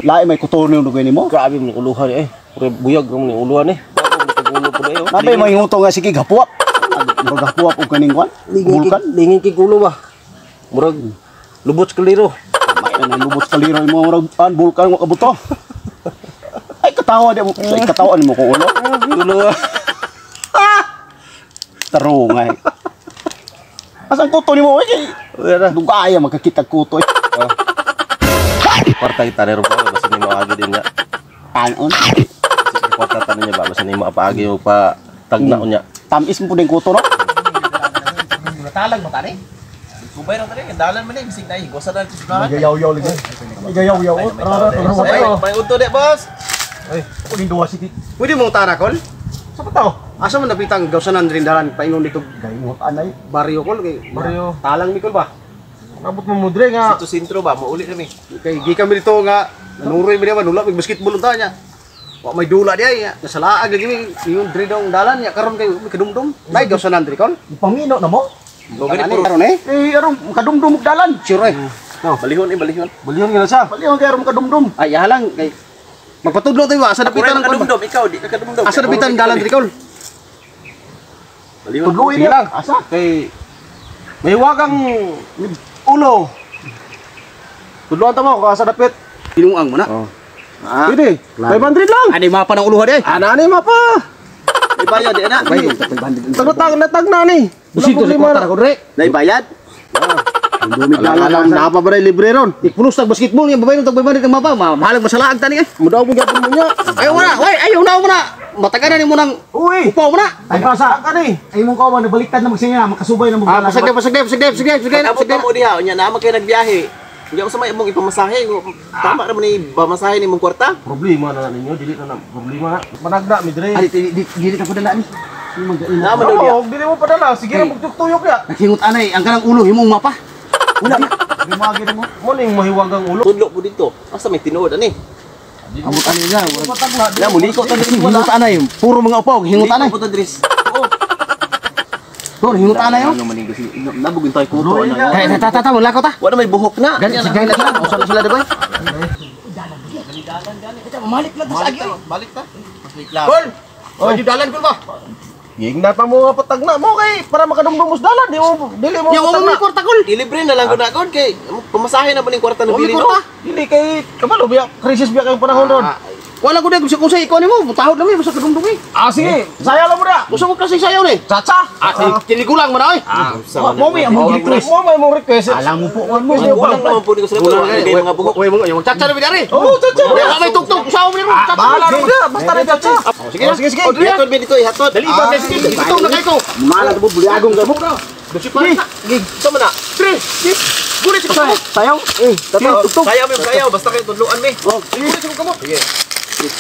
Lain may kutono yung lugar mo. Grabe mo uluhan eh. Buyag mo ni uluhan eh. Nabay may nguto nga sige gapuap. Gapuap og kaning kwan. Bulkan. Lingin kay ulo ba. Murag lubot sa kaliro. May na lubot sa kaliro mo murag bulkan mo kabuto. Ay katawa di mo. Ay katawan mo ko ulo. Ulo. Taro nga. Asan kuto ni mo eh? Dugaya magkakita kuto eh. Kwarta kita rin ba? Basta ni maagi din nga. Anon? Kwarta tanong niya ba? Basta ni maapagi o pa tagnaon niya. Tamis mo din kuto no? Talag mo tani? Kubay na tani, dalan man ni bisig na higo sa dal sa Gayaw-yaw lagi. Gayaw-yaw. May udto de boss. Ay, kuning duwa city. Pwede mong tarakol? Sa pataw? Asa man napitang gawsanan rin dalan paingon dito Gayngot anay. baryo kol kay Baryo. talang mikol ba? Nabot mo mudre nga. Ito sintro ba, mauli kami. Kay gi kami dito nga nanuroy mi naman nula mig basketball unta nya. Wa may dula di ay nasalaag lagi mi yung diri dong dalan nya karon kay kadumdum. Nay gawsanan diri kol. Ipamino na mo? Gani puro karon eh. Eh, aron kadumdum og dalan. Sure eh. No, balihon eh, balihon. Balihon nga sa. Balihon kay aron kadumdum. Ay halang kay magpatudlo tayo asa dapitan ng kol. Ikaw di ka kadumdum. Asa dapitan dalan diri kol. Balihon. Tudloy Sige lang. na. Asa? Kay may wagang ulo. Tudloan ta mo kung asa dapit. Tinuang mo na. Oh. Ah. Pwede. 500 lang. Ani mapa ng uluhan eh. Ana ni mapa. Ibayad di na. Tagtag na tag na ni. Busito sa kwarta ko dre. Naibayad? Dumit lang lang napa ba libre ron? Ipulos tag basketball nga babae tag babae kang mapa. Mahalag masalaag tani eh. Mudaw mo gyapon mo nya. Ayaw na. Way, ayaw na mo na. Mataganan ni mo nang Uy. upaw mo na. Ay pasa ka ni. Ay mong kawan nabaliktad na magsinga makasubay na mo. Pasagde. Abot mo diha, nya naman kay nagbiyahe. Hindi ako sa may imong ipamasahe. Tama ra man ni pamasahe ni mong kwarta. Problema na ninyo, dili na problema. Managda mi dire. Ay dili ka padala ni. Naman daw diha. Dili mo padala. Sige ra magtuyok ya. Naghingot anay ang kanang ulo himong mapa. Wala na. Gumagi mo. Muling mahiwagang ulo. Tudlo po dito. Asa may tinuod ani? Amot anay nga. Ya Muliko ta hingot anay. Puro mga upaw hingot anay. Puto dris. Tor hingot anay oh. Nabugin tayo kuto ana. Kay tata wala ko ta. Wala may buhok na. Gani sigay na sila. Usa sila diba? Malik lang sa agyo. Balik ta. Kol. Oh, di dalan kol ba? Gigna pa mo nga patagna mo kay para makadumdum mo sa dalan, dili mo. Yang mo kwarta kol. Dilibre na lang ko na kon kay pamasahe na ba ning kwarta na bili no? Dili kay kabalo biya krisis biya kay panahon ron. Wala ko dai kung sa ikaw nimo, tahod na mi basta kadumdum eh. Ah sige. Saya lang mo na. Usa mo kasi sayaw ni. Chacha. Kini kulang man ay. Mo mi among request. Mo may mong request. Alam mo po mo. Wala naman po ni ko sila pero wala kay mga buhok. Oy mo yung chacha na bidari. Oh, chacha. Ya may tuktok usaw mo nimo. Bahala mo na. Basta na chacha. Sige. Hatod ba dito ihatod? Dali ba sige. Ito na kay ko. Mala mo buliagong gamo. Gig, sama na. Tre. Guri sa ko. Sayaw. Tato, sayaw basta kay tudluan mi. Oh, guri sa ko mo. Sige. No.